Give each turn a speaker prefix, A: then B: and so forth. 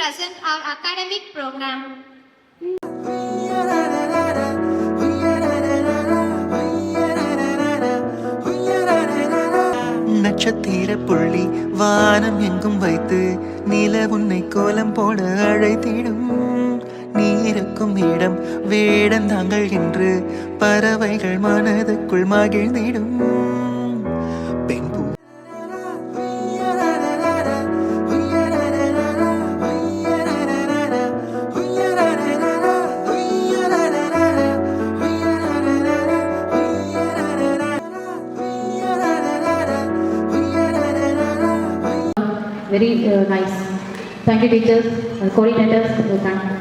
A: present our academic program.
B: நட்சத்திர புள்ளி வானம் எங்கும் வைத்து நில உன்னை கோலம் போட அழைத்திடும். நீ இருக்கும் இடம் வேடந்தாங்கள் என்று பறவைகள் மனதுக்குள் மகிழ்ந்திடும். பெண் பூ
C: Very nice. Thank you, teachers, coordinators. Thank you.